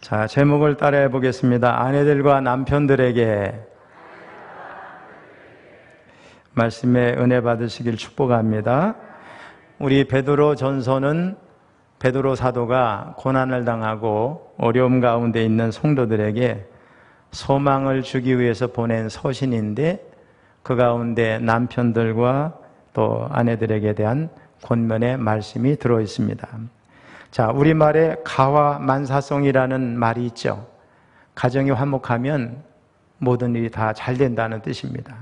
자, 제목을 따라해 보겠습니다. 아내들과 남편들에게 말씀에 은혜 받으시길 축복합니다. 우리 베드로 전서는 베드로 사도가 고난을 당하고 어려움 가운데 있는 성도들에게 소망을 주기 위해서 보낸 서신인데, 그 가운데 남편들과 또 아내들에게 대한 권면의 말씀이 들어 있습니다. 자, 우리말에 가화만사성이라는 말이 있죠. 가정이 화목하면 모든 일이 다 잘 된다는 뜻입니다.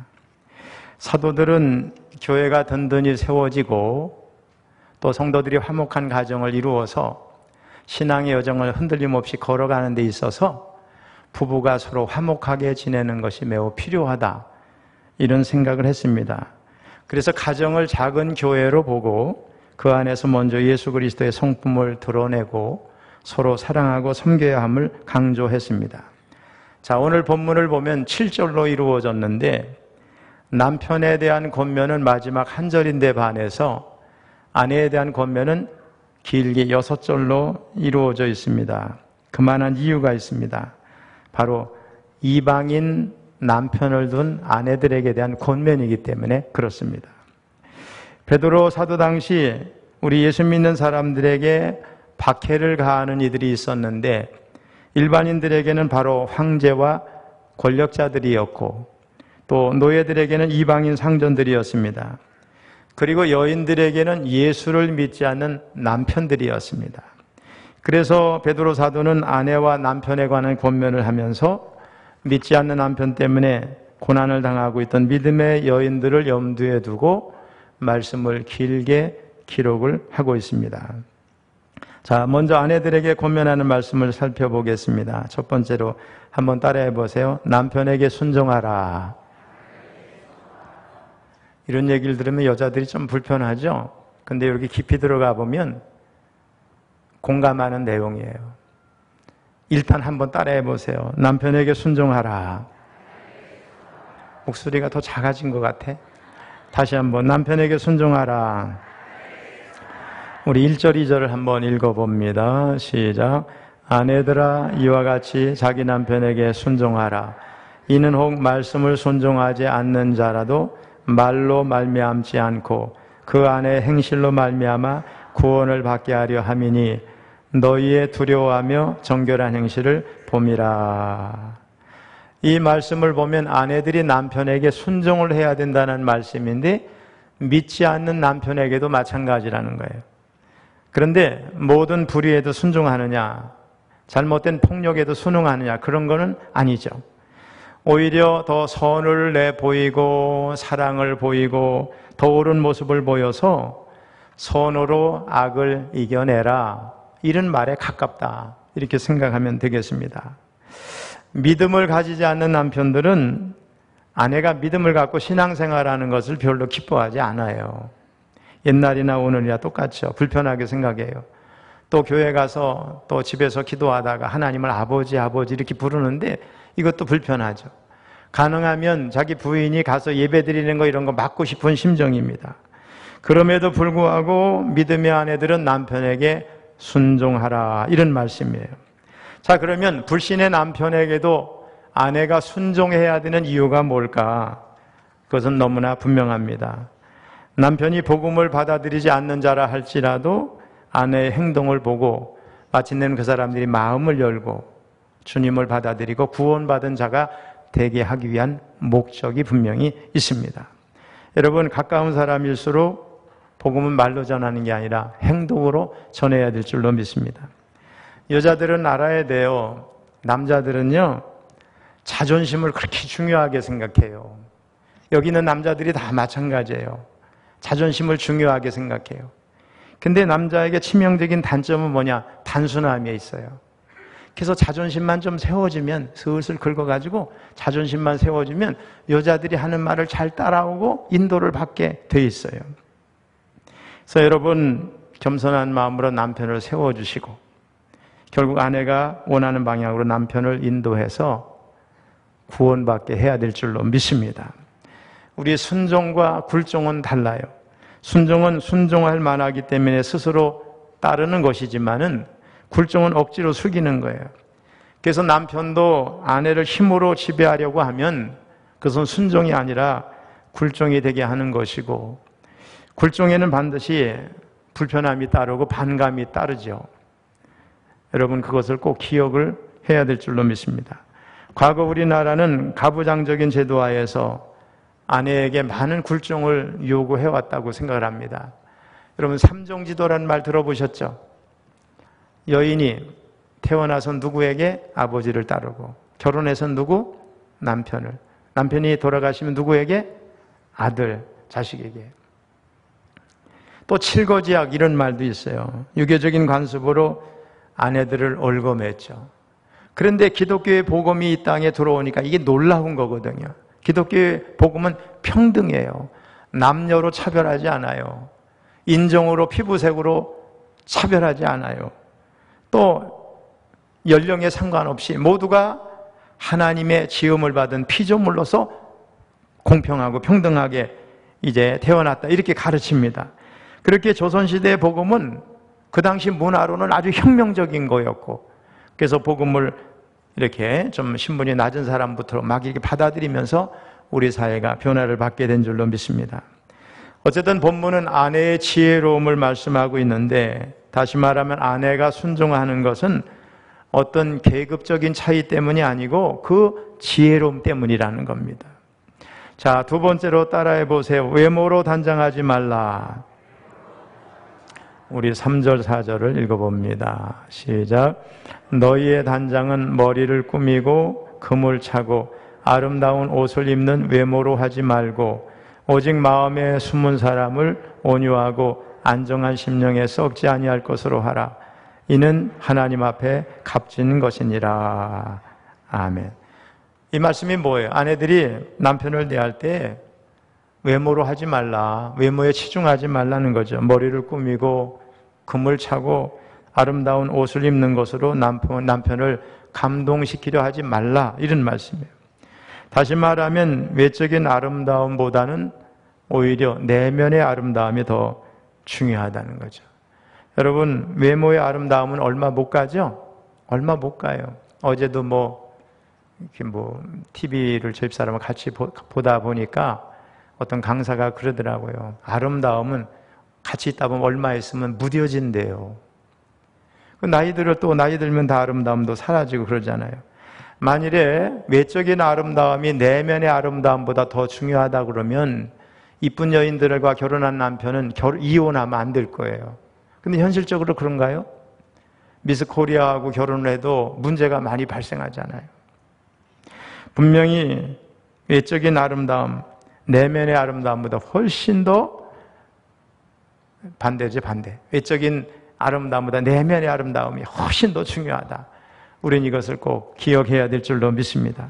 사도들은 교회가 든든히 세워지고 또 성도들이 화목한 가정을 이루어서 신앙의 여정을 흔들림 없이 걸어가는 데 있어서 부부가 서로 화목하게 지내는 것이 매우 필요하다, 이런 생각을 했습니다. 그래서 가정을 작은 교회로 보고 그 안에서 먼저 예수 그리스도의 성품을 드러내고 서로 사랑하고 섬겨야 함을 강조했습니다. 자, 오늘 본문을 보면 7절로 이루어졌는데 남편에 대한 권면은 마지막 한 절인데 반해서 아내에 대한 권면은 길게 6절로 이루어져 있습니다. 그만한 이유가 있습니다. 바로 이방인 남편을 둔 아내들에게 대한 권면이기 때문에 그렇습니다. 베드로 사도 당시 우리 예수 믿는 사람들에게 박해를 가하는 이들이 있었는데, 일반인들에게는 바로 황제와 권력자들이었고 또 노예들에게는 이방인 상전들이었습니다. 그리고 여인들에게는 예수를 믿지 않는 남편들이었습니다. 그래서 베드로 사도는 아내와 남편에 관한 권면을 하면서 믿지 않는 남편 때문에 고난을 당하고 있던 믿음의 여인들을 염두에 두고 말씀을 길게 기록을 하고 있습니다. 자, 먼저 아내들에게 권면하는 말씀을 살펴보겠습니다. 첫 번째로 한번 따라해 보세요. 남편에게 순종하라. 이런 얘기를 들으면 여자들이 좀 불편하죠? 근데 이렇게 깊이 들어가 보면 공감하는 내용이에요. 일단 한번 따라해 보세요. 남편에게 순종하라. 목소리가 더 작아진 것 같아. 다시 한번, 남편에게 순종하라. 우리 1절, 2절을 한번 읽어봅니다. 시작. 아내들아, 이와 같이 자기 남편에게 순종하라. 이는 혹 말씀을 순종하지 않는 자라도 말로 말미암지 않고 그 안에 행실로 말미암아 구원을 받게 하려 함이니 너희의 두려워하며 정결한 행실을 봄이라. 이 말씀을 보면 아내들이 남편에게 순종을 해야 된다는 말씀인데, 믿지 않는 남편에게도 마찬가지라는 거예요. 그런데 모든 불의에도 순종하느냐, 잘못된 폭력에도 순응하느냐, 그런 거는 아니죠. 오히려 더 선을 내보이고 사랑을 보이고 더 옳은 모습을 보여서 선으로 악을 이겨내라, 이런 말에 가깝다, 이렇게 생각하면 되겠습니다. 믿음을 가지지 않는 남편들은 아내가 믿음을 갖고 신앙생활하는 것을 별로 기뻐하지 않아요. 옛날이나 오늘이나 똑같죠. 불편하게 생각해요. 또 교회 가서 또 집에서 기도하다가 하나님을 아버지 아버지 이렇게 부르는데 이것도 불편하죠. 가능하면 자기 부인이 가서 예배 드리는 거 이런 거 막고 싶은 심정입니다. 그럼에도 불구하고 믿음의 아내들은 남편에게 순종하라, 이런 말씀이에요. 자, 그러면 불신의 남편에게도 아내가 순종해야 되는 이유가 뭘까? 그것은 너무나 분명합니다. 남편이 복음을 받아들이지 않는 자라 할지라도 아내의 행동을 보고 마침내는 그 사람들이 마음을 열고 주님을 받아들이고 구원받은 자가 되게 하기 위한 목적이 분명히 있습니다. 여러분, 가까운 사람일수록 복음은 말로 전하는 게 아니라 행동으로 전해야 될 줄로 믿습니다. 여자들은 알아야 돼요. 남자들은요, 자존심을 그렇게 중요하게 생각해요. 여기 있는 남자들이 다 마찬가지예요. 자존심을 중요하게 생각해요. 근데 남자에게 치명적인 단점은 뭐냐? 단순함에 있어요. 그래서 자존심만 좀 세워지면, 슬슬 긁어가지고 자존심만 세워지면 여자들이 하는 말을 잘 따라오고 인도를 받게 돼 있어요. 그래서 여러분, 겸손한 마음으로 남편을 세워주시고 결국 아내가 원하는 방향으로 남편을 인도해서 구원받게 해야 될 줄로 믿습니다. 우리 순종과 굴종은 달라요. 순종은 순종할 만하기 때문에 스스로 따르는 것이지만은 굴종은 억지로 숙이는 거예요. 그래서 남편도 아내를 힘으로 지배하려고 하면 그것은 순종이 아니라 굴종이 되게 하는 것이고, 굴종에는 반드시 불편함이 따르고 반감이 따르죠. 여러분, 그것을 꼭 기억을 해야 될 줄로 믿습니다. 과거 우리나라는 가부장적인 제도하에서 아내에게 많은 굴종을 요구해왔다고 생각을 합니다. 여러분, 삼종지도라는 말 들어보셨죠? 여인이 태어나서 누구에게? 아버지를 따르고, 결혼해서 누구? 남편을. 남편이 돌아가시면 누구에게? 아들, 자식에게. 또 칠거지약 이런 말도 있어요. 유교적인 관습으로 아내들을 얽어맸죠. 그런데 기독교의 복음이 이 땅에 들어오니까 이게 놀라운 거거든요. 기독교의 복음은 평등해요. 남녀로 차별하지 않아요. 인종으로, 피부색으로 차별하지 않아요. 또 연령에 상관없이 모두가 하나님의 지음을 받은 피조물로서 공평하고 평등하게 이제 태어났다, 이렇게 가르칩니다. 그렇게 조선시대의 복음은 그 당시 문화로는 아주 혁명적인 거였고, 그래서 복음을 이렇게 좀 신분이 낮은 사람부터 막 이렇게 받아들이면서 우리 사회가 변화를 받게 된 줄로 믿습니다. 어쨌든 본문은 아내의 지혜로움을 말씀하고 있는데, 다시 말하면 아내가 순종하는 것은 어떤 계급적인 차이 때문이 아니고 그 지혜로움 때문이라는 겁니다. 자, 두 번째로 따라해 보세요. 외모로 단장하지 말라. 우리 3절 4절을 읽어봅니다. 시작. 너희의 단장은 머리를 꾸미고 금을 차고 아름다운 옷을 입는 외모로 하지 말고 오직 마음에 숨은 사람을 온유하고 안정한 심령에 썩지 아니할 것으로 하라. 이는 하나님 앞에 값진 것이니라. 아멘. 이 말씀이 뭐예요? 아내들이 남편을 대할 때 외모로 하지 말라, 외모에 치중하지 말라는 거죠. 머리를 꾸미고 금을 차고 아름다운 옷을 입는 것으로 남편을 감동시키려 하지 말라, 이런 말씀이에요. 다시 말하면 외적인 아름다움보다는 오히려 내면의 아름다움이 더 중요하다는 거죠. 여러분, 외모의 아름다움은 얼마 못 가죠? 얼마 못 가요. 어제도 TV를 저희 사람과 같이 보다 보니까 어떤 강사가 그러더라고요. 아름다움은 같이 있다 보면 얼마 있으면 무뎌진대요. 나이 들면 다 아름다움도 사라지고 그러잖아요. 만일에 외적인 아름다움이 내면의 아름다움보다 더 중요하다 그러면 이쁜 여인들과 결혼한 남편은 이혼하면 안 될 거예요. 근데 현실적으로 그런가요? 미스 코리아하고 결혼을 해도 문제가 많이 발생하잖아요. 분명히 외적인 아름다움, 내면의 아름다움보다 훨씬 더 반대지, 반대. 외적인 아름다움보다 내면의 아름다움이 훨씬 더 중요하다. 우리는 이것을 꼭 기억해야 될 줄로 믿습니다.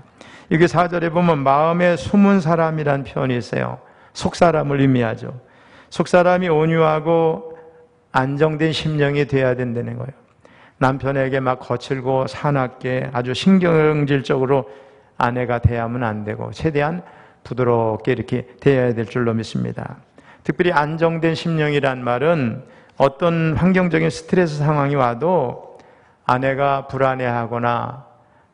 여기 4절에 보면 마음에 숨은 사람이라는 표현이 있어요. 속사람을 의미하죠. 속사람이 온유하고 안정된 심령이 돼야 된다는 거예요. 남편에게 막 거칠고 사납게 아주 신경질적으로 아내가 대하면 안 되고 최대한 부드럽게 이렇게 대해야 될 줄로 믿습니다. 특별히 안정된 심령이란 말은 어떤 환경적인 스트레스 상황이 와도 아내가 불안해하거나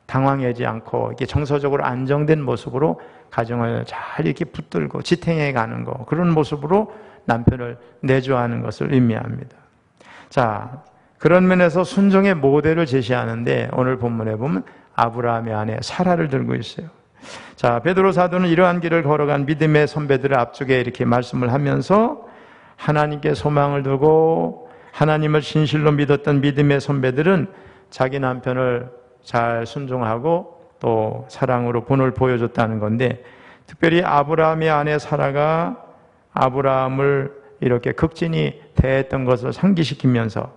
당황하지 않고 이렇게 정서적으로 안정된 모습으로 가정을 잘 이렇게 붙들고 지탱해 가는 거, 그런 모습으로 남편을 내조하는 것을 의미합니다. 자, 그런 면에서 순종의 모델을 제시하는데 오늘 본문에 보면 아브라함의 아내 사라를 들고 있어요. 자, 베드로 사도는 이러한 길을 걸어간 믿음의 선배들을 앞쪽에 이렇게 말씀을 하면서 하나님께 소망을 두고 하나님을 진실로 믿었던 믿음의 선배들은 자기 남편을 잘 순종하고 또 사랑으로 본을 보여줬다는 건데, 특별히 아브라함의 아내 사라가 아브라함을 이렇게 극진히 대했던 것을 상기시키면서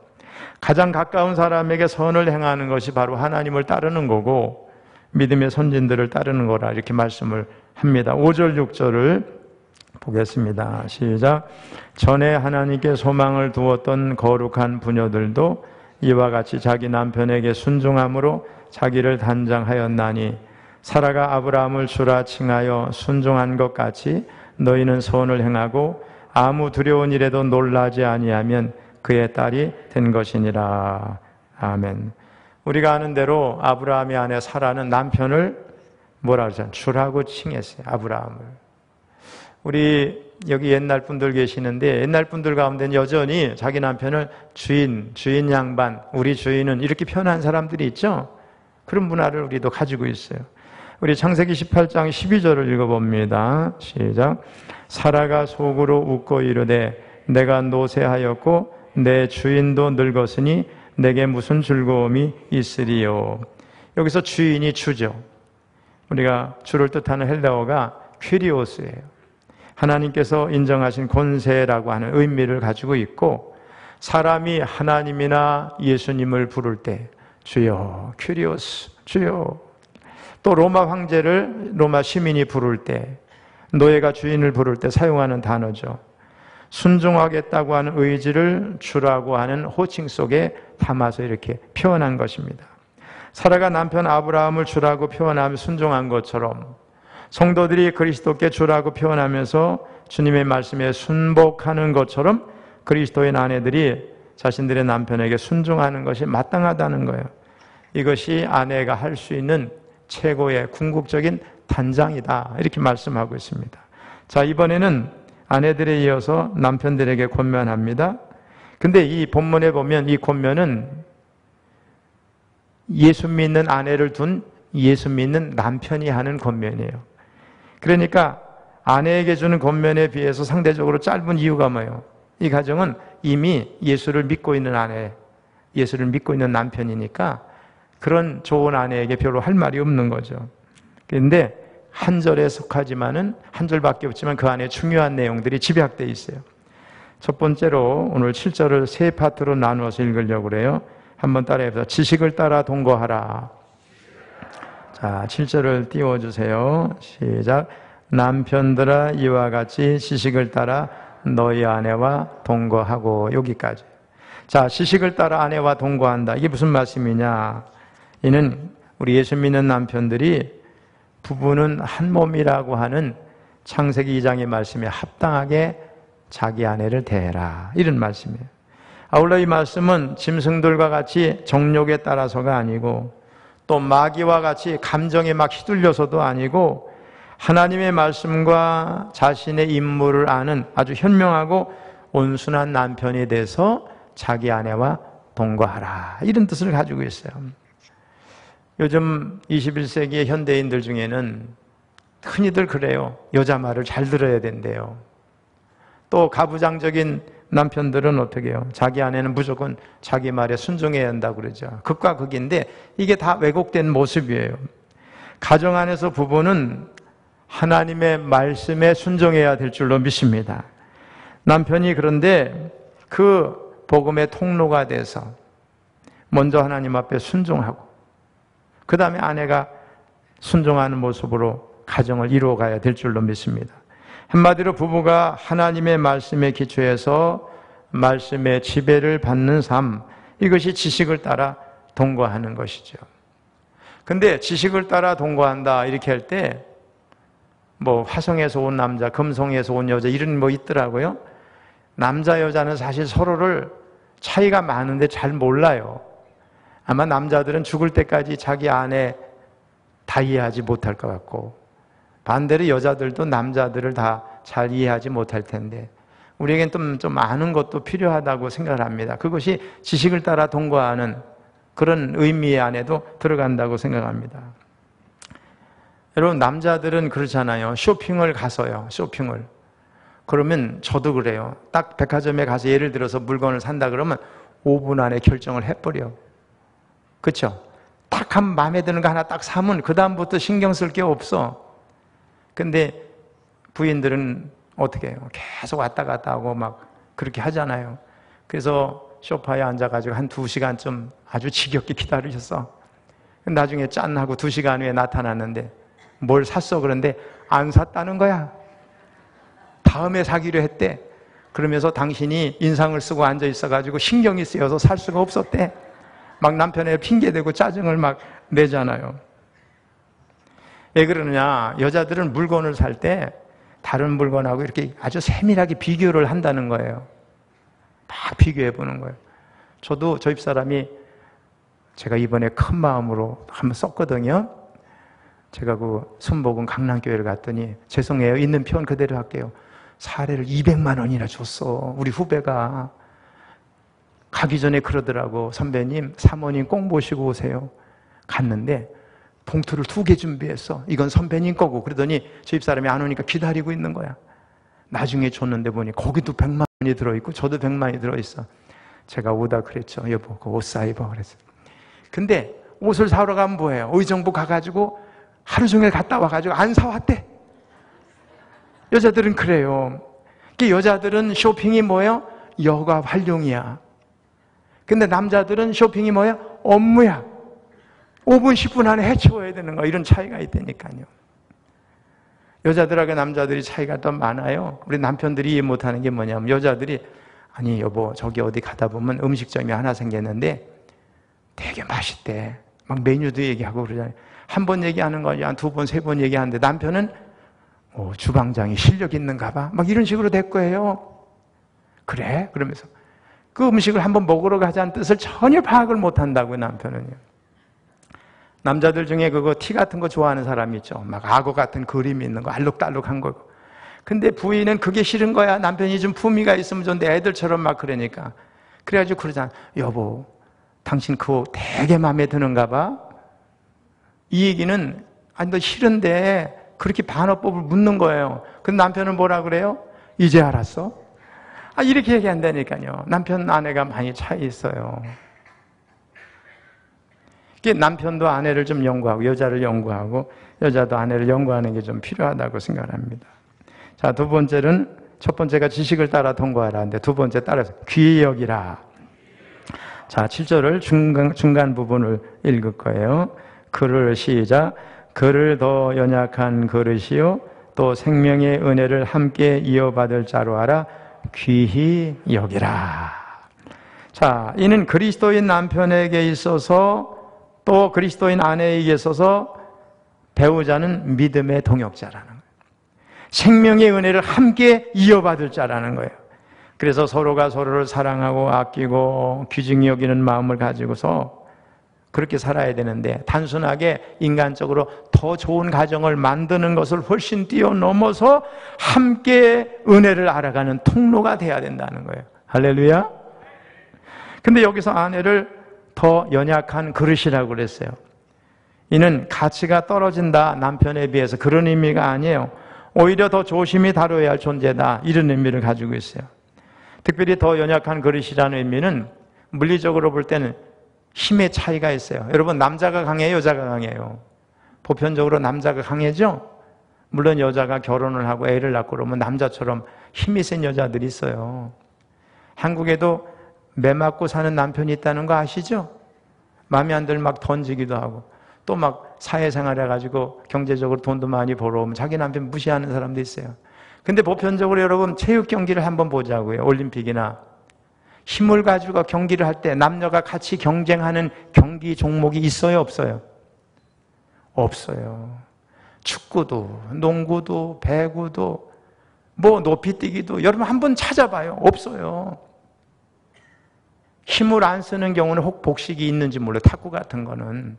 가장 가까운 사람에게 선을 행하는 것이 바로 하나님을 따르는 거고 믿음의 선진들을 따르는 거라 이렇게 말씀을 합니다. 5절 6절을 보겠습니다. 시작. 전에 하나님께 소망을 두었던 거룩한 부녀들도 이와 같이 자기 남편에게 순종함으로 자기를 단장하였나니 사라가 아브라함을 주라 칭하여 순종한 것 같이 너희는 선을 행하고 아무 두려운 일에도 놀라지 아니하면 그의 딸이 된 것이니라. 아멘. 우리가 아는 대로 아브라함의 아내 사라는 남편을 뭐라 그러잖아요. 주라고 칭했어요. 아브라함을. 우리 여기 옛날 분들 계시는데 옛날 분들 가운데는 여전히 자기 남편을 주인 양반, 우리 주인은 이렇게 표현한 사람들이 있죠. 그런 문화를 우리도 가지고 있어요. 우리 창세기 18장 12절을 읽어봅니다. 시작. 사라가 속으로 웃고 이르되 내가 노쇠하였고 내 주인도 늙었으니 내게 무슨 즐거움이 있으리요. 여기서 주인이 주죠. 우리가 주를 뜻하는 헬라어가 퀴리오스예요. 하나님께서 인정하신 권세라고 하는 의미를 가지고 있고, 사람이 하나님이나 예수님을 부를 때 주여, 퀴리오스, 주여. 또 로마 황제를 로마 시민이 부를 때, 노예가 주인을 부를 때 사용하는 단어죠. 순종하겠다고 하는 의지를 주라고 하는 호칭 속에 담아서 이렇게 표현한 것입니다. 사라가 남편 아브라함을 주라고 표현하며 순종한 것처럼 성도들이 그리스도께 주라고 표현하면서 주님의 말씀에 순복하는 것처럼 그리스도인 아내들이 자신들의 남편에게 순종하는 것이 마땅하다는 거예요. 이것이 아내가 할 수 있는 최고의 궁극적인 단장이다, 이렇게 말씀하고 있습니다. 자, 이번에는 아내들에 이어서 남편들에게 권면합니다. 근데 이 본문에 보면 이 권면은 예수 믿는 아내를 둔 예수 믿는 남편이 하는 권면이에요. 그러니까 아내에게 주는 권면에 비해서 상대적으로 짧은 이유가 뭐예요? 이 가정은 이미 예수를 믿고 있는 아내, 예수를 믿고 있는 남편이니까 그런 좋은 아내에게 별로 할 말이 없는 거죠. 그런데 한 절에 속하지만은 한 절밖에 없지만 그 안에 중요한 내용들이 집약되어 있어요. 첫 번째로 오늘 7절을 세 파트로 나누어서 읽으려고 그래요. 한번 따라해보세요. 지식을 따라 동거하라. 자, 7절을 띄워주세요. 시작. 남편들아 이와 같이 지식을 따라 너희 아내와 동거하고. 여기까지. 자, 지식을 따라 아내와 동거한다. 이게 무슨 말씀이냐? 이는 우리 예수 믿는 남편들이 부부는 한 몸이라고 하는 창세기 2장의 말씀에 합당하게 자기 아내를 대해라, 이런 말씀이에요. 아울러 이 말씀은 짐승들과 같이 정욕에 따라서가 아니고 또 마귀와 같이 감정에 막 휘둘려서도 아니고 하나님의 말씀과 자신의 임무를 아는 아주 현명하고 온순한 남편이 돼서 자기 아내와 동거하라, 이런 뜻을 가지고 있어요. 요즘 21세기의 현대인들 중에는 흔히들 그래요. 여자 말을 잘 들어야 된대요. 또 가부장적인 남편들은 어떻게 해요? 자기 아내는 무조건 자기 말에 순종해야 한다고 그러죠. 극과 극인데 이게 다 왜곡된 모습이에요. 가정 안에서 부부는 하나님의 말씀에 순종해야 될 줄로 믿습니다. 남편이 그런데 그 복음의 통로가 돼서 먼저 하나님 앞에 순종하고 그 다음에 아내가 순종하는 모습으로 가정을 이루어가야 될 줄로 믿습니다. 한마디로 부부가 하나님의 말씀에 기초해서 말씀의 지배를 받는 삶, 이것이 지식을 따라 동거하는 것이죠. 근데 지식을 따라 동거한다 이렇게 할 때 뭐 화성에서 온 남자, 금성에서 온 여자 이런 뭐 있더라고요. 남자 여자는 사실 서로를 차이가 많은데 잘 몰라요. 아마 남자들은 죽을 때까지 자기 아내 다 이해하지 못할 것 같고 반대로 여자들도 남자들을 다 잘 이해하지 못할 텐데 우리에겐 좀 아는 것도 필요하다고 생각을 합니다. 그것이 지식을 따라 동거하는 그런 의미 안에도 들어간다고 생각합니다. 여러분, 남자들은 그렇잖아요. 쇼핑을 가서요. 쇼핑을. 그러면 저도 그래요. 딱 백화점에 가서 예를 들어서 물건을 산다 그러면 5분 안에 결정을 해버려. 그렇죠? 딱 한 마음에 드는 거 하나 딱 사면 그 다음부터 신경 쓸 게 없어. 근데 부인들은 어떻게 해요? 계속 왔다 갔다 하고 막 그렇게 하잖아요. 그래서 소파에 앉아가지고 한 2시간쯤 아주 지겹게 기다리셨어. 나중에 짠 하고 2시간 후에 나타났는데 뭘 샀어? 그런데 안 샀다는 거야. 다음에 사기로 했대. 그러면서 당신이 인상을 쓰고 앉아 있어가지고 신경이 쓰여서 살 수가 없었대. 막 남편에 핑계대고 짜증을 막 내잖아요. 왜 그러느냐? 여자들은 물건을 살 때 다른 물건하고 이렇게 아주 세밀하게 비교를 한다는 거예요. 막 비교해 보는 거예요. 저도 저희 집사람이 제가 이번에 큰 마음으로 한번 썼거든요. 제가 그 순복음 강남교회를 갔더니 죄송해요. 있는 표현 그대로 할게요. 사례를 200만 원이나 줬어. 우리 후배가. 가기 전에 그러더라고. 선배님, 사모님 꼭 모시고 오세요. 갔는데 봉투를 2개 준비했어. 이건 선배님 거고. 그러더니 집사람이 안 오니까 기다리고 있는 거야. 나중에 줬는데 보니 거기도 100만 원이 들어있고 저도 100만 원이 들어있어. 제가 오다 그랬죠. 여보, 그 옷 사 입어. 그랬어요. 근데 옷을 사러 가면 뭐예요? 의정부 가가지고 하루 종일 갔다 와가지고 안 사왔대. 여자들은 그래요. 여자들은 쇼핑이 뭐예요? 여가 활용이야. 근데 남자들은 쇼핑이 뭐예요? 업무야. 5분, 10분 안에 해치워야 되는 거. 이런 차이가 있다니까요. 여자들하고 남자들이 차이가 더 많아요. 우리 남편들이 이해 못하는 게 뭐냐면 여자들이 아니 여보 저기 어디 가다 보면 음식점이 하나 생겼는데 되게 맛있대. 막 메뉴도 얘기하고 그러잖아요. 한 번 얘기하는 거 아니야. 2번, 3번 얘기하는데 남편은 주방장이 실력 있는가 봐. 막 이런 식으로 될 거예요. 그래? 그러면서 그 음식을 한번 먹으러 가자는 뜻을 전혀 파악을 못한다고요, 남편은요. 남자들 중에 그거 티 같은 거 좋아하는 사람이 있죠. 막 악어 같은 그림이 있는 거, 알록달록한 거. 근데 부인은 그게 싫은 거야. 남편이 좀 품위가 있으면 좋은데 애들처럼 막 그러니까. 그래가지고 그러잖아. 여보, 당신 그거 되게 마음에 드는가 봐? 이 얘기는 아니 너 싫은데 그렇게 반어법을 묻는 거예요. 근데 남편은 뭐라 그래요? 이제 알았어? 이렇게 얘기한다니까요. 남편, 아내가 많이 차이 있어요. 남편도 아내를 좀 연구하고 여자를 연구하고 여자도 아내를 연구하는 게 좀 필요하다고 생각합니다. 자, 두 번째는 첫 번째가 지식을 따라 통과하라는데 두 번째 따라서 귀히 여기라. 자, 7절을 중간 부분을 읽을 거예요. 그를 시작. 그를 더 연약한 그릇이요 또 생명의 은혜를 함께 이어받을 자로 알아 귀히 여기라. 자, 이는 그리스도인 남편에게 있어서 또 그리스도인 아내에게 있어서 배우자는 믿음의 동역자라는 거예요. 생명의 은혜를 함께 이어받을 자라는 거예요. 그래서 서로가 서로를 사랑하고 아끼고 귀중히 여기는 마음을 가지고서 그렇게 살아야 되는데 단순하게 인간적으로 더 좋은 가정을 만드는 것을 훨씬 뛰어넘어서 함께 은혜를 알아가는 통로가 돼야 된다는 거예요. 할렐루야. 근데 여기서 아내를 더 연약한 그릇이라고 그랬어요. 이는 가치가 떨어진다 남편에 비해서 그런 의미가 아니에요. 오히려 더 조심히 다뤄야 할 존재다 이런 의미를 가지고 있어요. 특별히 더 연약한 그릇이라는 의미는 물리적으로 볼 때는 힘의 차이가 있어요. 여러분 남자가 강해요? 여자가 강해요? 보편적으로 남자가 강해죠? 물론 여자가 결혼을 하고 애를 낳고 그러면 남자처럼 힘이 센 여자들이 있어요. 한국에도 매 맞고 사는 남편이 있다는 거 아시죠? 마음에 안 들면 막 던지기도 하고 또 막 사회생활 해가지고 경제적으로 돈도 많이 벌어오면 자기 남편 무시하는 사람도 있어요. 근데 보편적으로 여러분 체육 경기를 한번 보자고요. 올림픽이나 힘을 가지고 경기를 할 때 남녀가 같이 경쟁하는 경기 종목이 있어요? 없어요? 없어요. 축구도 농구도 배구도 뭐 높이뛰기도 여러분 한번 찾아봐요. 없어요. 힘을 안 쓰는 경우는 혹 복식이 있는지 몰라요. 탁구 같은 거는.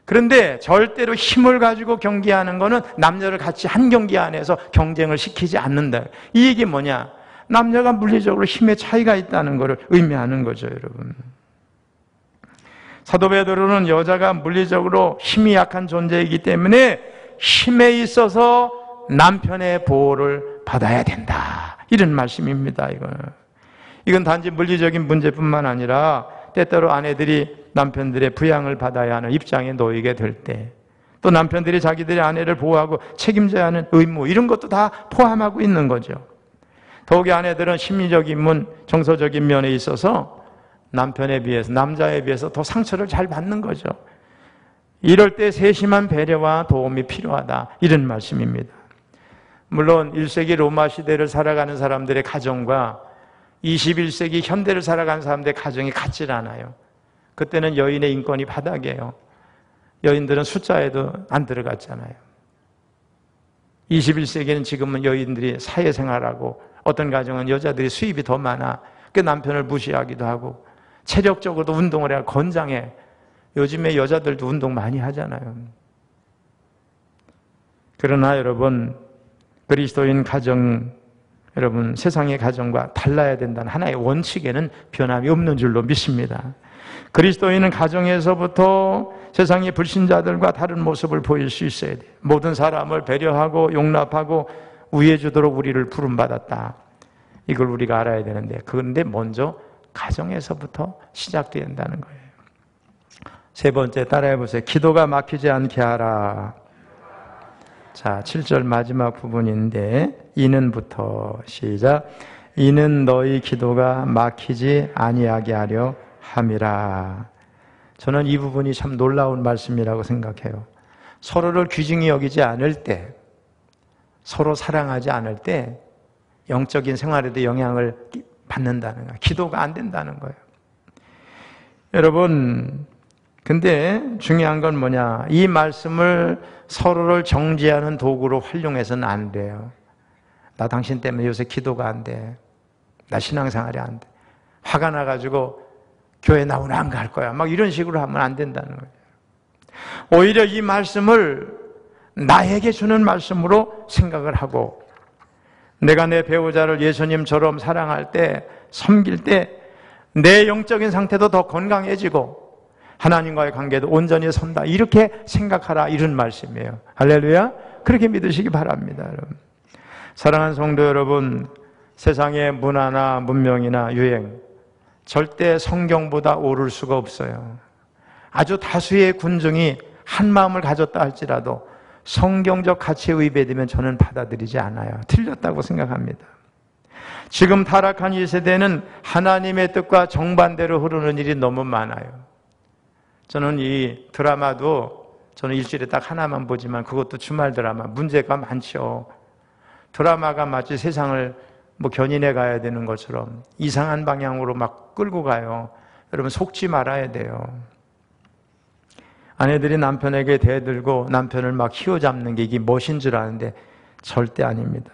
그런데 절대로 힘을 가지고 경기하는 거는 남녀를 같이 한 경기 안에서 경쟁을 시키지 않는다. 이 얘기 뭐냐? 남녀가 물리적으로 힘의 차이가 있다는 것을 의미하는 거죠, 여러분. 사도 베드로는 여자가 물리적으로 힘이 약한 존재이기 때문에 힘에 있어서 남편의 보호를 받아야 된다. 이런 말씀입니다, 이건 단지 물리적인 문제뿐만 아니라 때때로 아내들이 남편들의 부양을 받아야 하는 입장에 놓이게 될 때, 또 남편들이 자기들의 아내를 보호하고 책임져야 하는 의무, 이런 것도 다 포함하고 있는 거죠. 더욱이 아내들은 심리적인 면, 정서적인 면에 있어서 남편에 비해서, 남자에 비해서 더 상처를 잘 받는 거죠. 이럴 때 세심한 배려와 도움이 필요하다, 이런 말씀입니다. 물론 1세기 로마 시대를 살아가는 사람들의 가정과 21세기 현대를 살아가는 사람들의 가정이 같질 않아요. 그때는 여인의 인권이 바닥이에요. 여인들은 숫자에도 안 들어갔잖아요. 21세기는 지금은 여인들이 사회생활하고 어떤 가정은 여자들이 수입이 더 많아. 그 남편을 무시하기도 하고 체력적으로도 운동을 해야 건장해. 요즘에 여자들도 운동 많이 하잖아요. 그러나 여러분, 그리스도인 가정, 여러분 세상의 가정과 달라야 된다는 하나의 원칙에는 변함이 없는 줄로 믿습니다. 그리스도인은 가정에서부터 세상의 불신자들과 다른 모습을 보일 수 있어야 돼요. 모든 사람을 배려하고 용납하고 우애해주도록 우리를 부름받았다. 이걸 우리가 알아야 되는데, 그런데 먼저 가정에서부터 시작된다는 거예요. 세 번째 따라해 보세요. 기도가 막히지 않게 하라. 자, 7절 마지막 부분인데, 이는부터 시작. 이는 너희 기도가 막히지 아니하게 하려 함이라. 저는 이 부분이 참 놀라운 말씀이라고 생각해요. 서로를 귀중히 여기지 않을 때, 서로 사랑하지 않을 때 영적인 생활에도 영향을 받는다는 거예요. 기도가 안 된다는 거예요. 여러분, 근데 중요한 건 뭐냐? 이 말씀을 서로를 정죄하는 도구로 활용해서는 안 돼요. 나 당신 때문에 요새 기도가 안 돼. 나 신앙생활이 안 돼. 화가 나가지고 교회 나오나 안 갈 거야. 막 이런 식으로 하면 안 된다는 거예요. 오히려 이 말씀을 나에게 주는 말씀으로 생각을 하고, 내가 내 배우자를 예수님처럼 사랑할 때, 섬길 때 내 영적인 상태도 더 건강해지고 하나님과의 관계도 온전히 선다, 이렇게 생각하라, 이런 말씀이에요. 할렐루야. 그렇게 믿으시기 바랍니다. 여러분, 사랑하는 성도 여러분, 세상의 문화나 문명이나 유행 절대 성경보다 오를 수가 없어요. 아주 다수의 군중이 한 마음을 가졌다 할지라도 성경적 가치에 위배되면 저는 받아들이지 않아요. 틀렸다고 생각합니다. 지금 타락한 이 세대는 하나님의 뜻과 정반대로 흐르는 일이 너무 많아요. 저는 이 드라마도 저는 일주일에 딱 하나만 보지만 그것도 주말 드라마, 문제가 많죠. 드라마가 마치 세상을 견인해 가야 되는 것처럼 이상한 방향으로 막 끌고 가요. 여러분, 속지 말아야 돼요. 아내들이 남편에게 대들고 남편을 막 휘어잡는 게 이게 멋인 줄 아는데 절대 아닙니다.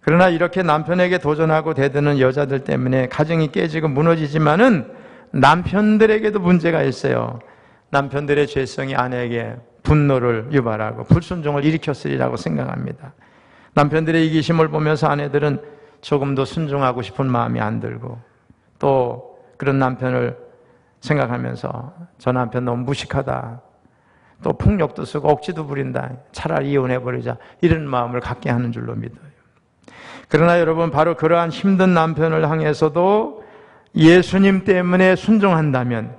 그러나 이렇게 남편에게 도전하고 대드는 여자들 때문에 가정이 깨지고 무너지지만은 남편들에게도 문제가 있어요. 남편들의 죄성이 아내에게 분노를 유발하고 불순종을 일으켰으리라고 생각합니다. 남편들의 이기심을 보면서 아내들은 조금 더 순종하고 싶은 마음이 안 들고, 또 그런 남편을 생각하면서 저 남편 너무 무식하다, 또 폭력도 쓰고 억지도 부린다, 차라리 이혼해버리자, 이런 마음을 갖게 하는 줄로 믿어요. 그러나 여러분, 바로 그러한 힘든 남편을 향해서도 예수님 때문에 순종한다면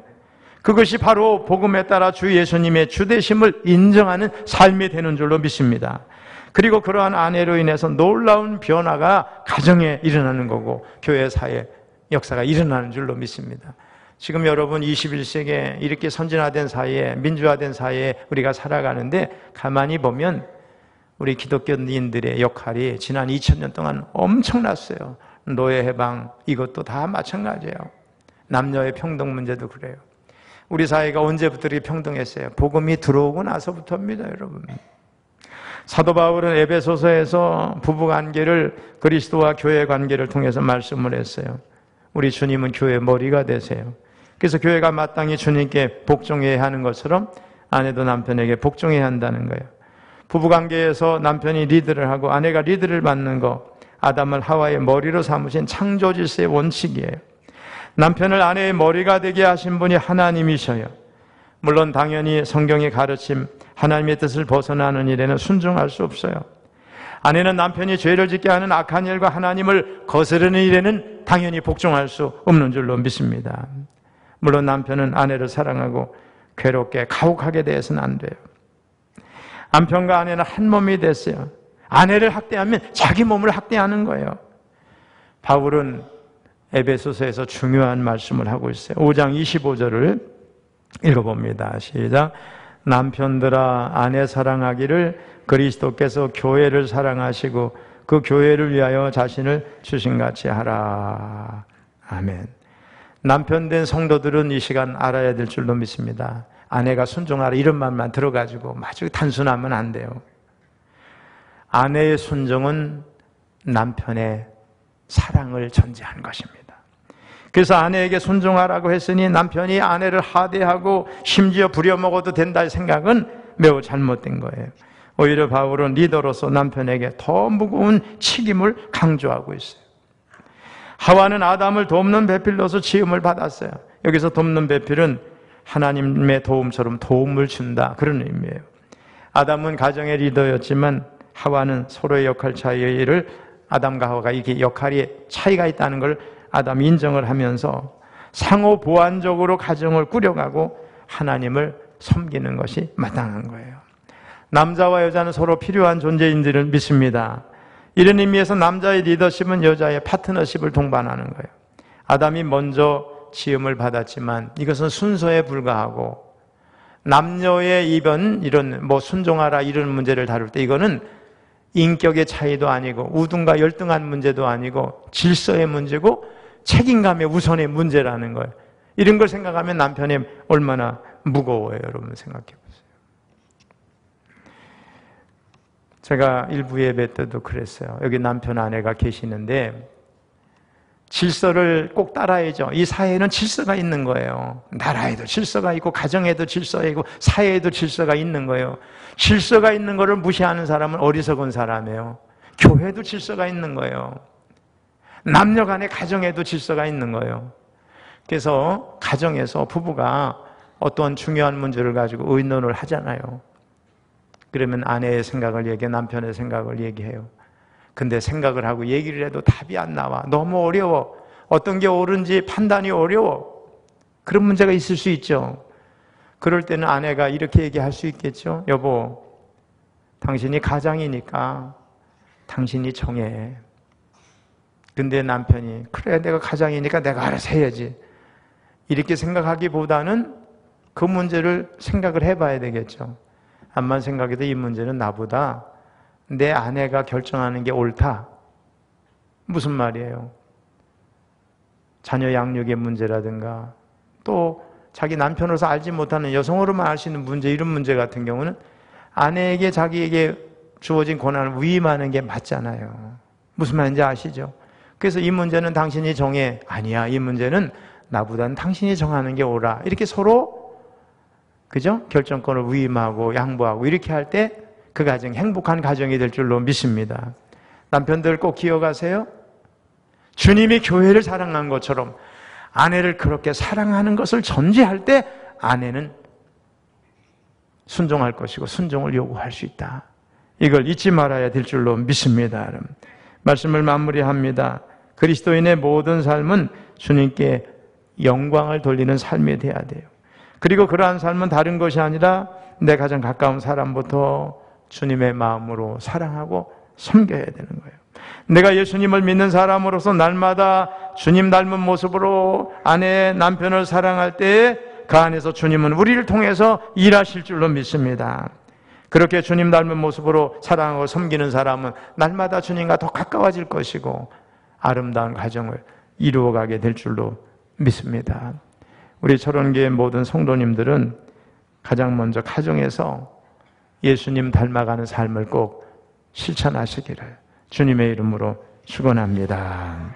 그것이 바로 복음에 따라 주 예수님의 주되심을 인정하는 삶이 되는 줄로 믿습니다. 그리고 그러한 아내로 인해서 놀라운 변화가 가정에 일어나는 거고 교회 사회 역사가 일어나는 줄로 믿습니다. 지금 여러분 21세기에 이렇게 선진화된 사회에, 민주화된 사회에 우리가 살아가는데 가만히 보면 우리 기독교인들의 역할이 지난 2000년 동안 엄청났어요. 노예 해방, 이것도 다 마찬가지예요. 남녀의 평등 문제도 그래요. 우리 사회가 언제부터 이렇게 평등했어요? 복음이 들어오고 나서부터입니다, 여러분. 사도 바울은 에베소서에서 부부관계를 그리스도와 교회 관계를 통해서 말씀을 했어요. 우리 주님은 교회의 머리가 되세요. 그래서 교회가 마땅히 주님께 복종해야 하는 것처럼 아내도 남편에게 복종해야 한다는 거예요. 부부관계에서 남편이 리드를 하고 아내가 리드를 받는 거, 아담을 하와의 머리로 삼으신 창조 질서의 원칙이에요. 남편을 아내의 머리가 되게 하신 분이 하나님이셔요. 물론 당연히 성경의 가르침, 하나님의 뜻을 벗어나는 일에는 순종할 수 없어요. 아내는 남편이 죄를 짓게 하는 악한 일과 하나님을 거스르는 일에는 당연히 복종할 수 없는 줄로 믿습니다. 물론 남편은 아내를 사랑하고 괴롭게 가혹하게 대해서는 안 돼요. 남편과 아내는 한 몸이 됐어요. 아내를 학대하면 자기 몸을 학대하는 거예요. 바울은 에베소서에서 중요한 말씀을 하고 있어요. 5장 25절을 읽어봅니다. 시작. 남편들아, 아내 사랑하기를 그리스도께서 교회를 사랑하시고 그 교회를 위하여 자신을 주신같이 하라. 아멘. 남편 된 성도들은 이 시간 알아야 될 줄로 믿습니다. 아내가 순종하라 이런 말만 들어가지고 아주 단순하면 안 돼요. 아내의 순종은 남편의 사랑을 전제한 것입니다. 그래서 아내에게 순종하라고 했으니 남편이 아내를 하대하고 심지어 부려먹어도 된다는 생각은 매우 잘못된 거예요. 오히려 바울은 리더로서 남편에게 더 무거운 책임을 강조하고 있어요. 하와는 아담을 돕는 배필로서 지음을 받았어요. 여기서 돕는 배필은 하나님의 도움처럼 도움을 준다, 그런 의미예요. 아담은 가정의 리더였지만 하와는 서로의 역할 차이를, 아담과 하와가 이게 역할이 차이가 있다는 걸 아담이 인정을 하면서 상호 보완적으로 가정을 꾸려가고 하나님을 섬기는 것이 마땅한 거예요. 남자와 여자는 서로 필요한 존재인 줄을 믿습니다. 이런 의미에서 남자의 리더십은 여자의 파트너십을 동반하는 거예요. 아담이 먼저 지음을 받았지만 이것은 순서에 불과하고, 남녀의 이런 순종하라 이런 문제를 다룰 때 이거는 인격의 차이도 아니고 우등과 열등한 문제도 아니고 질서의 문제고 책임감의 우선의 문제라는 거예요. 이런 걸 생각하면 남편이 얼마나 무거워요, 여러분 생각해 보세요. 제가 일부 예배 때도 그랬어요. 여기 남편 아내가 계시는데 질서를 꼭 따라야죠. 이 사회에는 질서가 있는 거예요. 나라에도 질서가 있고 가정에도 질서가 있고 사회에도 질서가 있는 거예요. 질서가 있는 거를 무시하는 사람은 어리석은 사람이에요. 교회도 질서가 있는 거예요. 남녀 간의 가정에도 질서가 있는 거예요. 그래서 가정에서 부부가 어떤 중요한 문제를 가지고 의논을 하잖아요. 그러면 아내의 생각을 얘기해, 남편의 생각을 얘기해요. 근데 생각을 하고 얘기를 해도 답이 안 나와. 너무 어려워. 어떤 게 옳은지 판단이 어려워. 그런 문제가 있을 수 있죠. 그럴 때는 아내가 이렇게 얘기할 수 있겠죠. 여보, 당신이 가장이니까 당신이 정해. 근데 남편이 그래, 내가 가장이니까 내가 알아서 해야지, 이렇게 생각하기보다는 그 문제를 생각을 해봐야 되겠죠. 암만 생각해도 이 문제는 나보다 내 아내가 결정하는 게 옳다. 무슨 말이에요? 자녀 양육의 문제라든가 또 자기 남편으로서 알지 못하는 여성으로만 알 수 있는 문제, 이런 문제 같은 경우는 아내에게 자기에게 주어진 권한을 위임하는 게 맞잖아요. 무슨 말인지 아시죠? 그래서 이 문제는 당신이 정해. 아니야, 이 문제는 나보다는 당신이 정하는 게 옳아. 이렇게 서로, 그죠? 결정권을 위임하고 양보하고 이렇게 할 때 그 가정이 행복한 가정이 될 줄로 믿습니다. 남편들 꼭 기억하세요. 주님이 교회를 사랑한 것처럼 아내를 그렇게 사랑하는 것을 전제할 때 아내는 순종할 것이고 순종을 요구할 수 있다. 이걸 잊지 말아야 될 줄로 믿습니다. 말씀을 마무리합니다. 그리스도인의 모든 삶은 주님께 영광을 돌리는 삶이 돼야 돼요. 그리고 그러한 삶은 다른 것이 아니라 내 가장 가까운 사람부터 주님의 마음으로 사랑하고 섬겨야 되는 거예요. 내가 예수님을 믿는 사람으로서 날마다 주님 닮은 모습으로 아내, 남편을 사랑할 때에 그 안에서 주님은 우리를 통해서 일하실 줄로 믿습니다. 그렇게 주님 닮은 모습으로 사랑하고 섬기는 사람은 날마다 주님과 더 가까워질 것이고 아름다운 가정을 이루어가게 될 줄로 믿습니다. 우리 철원교회 모든 성도님들은 가장 먼저 가정에서 예수님 닮아가는 삶을 꼭 실천하시기를 주님의 이름으로 축원합니다.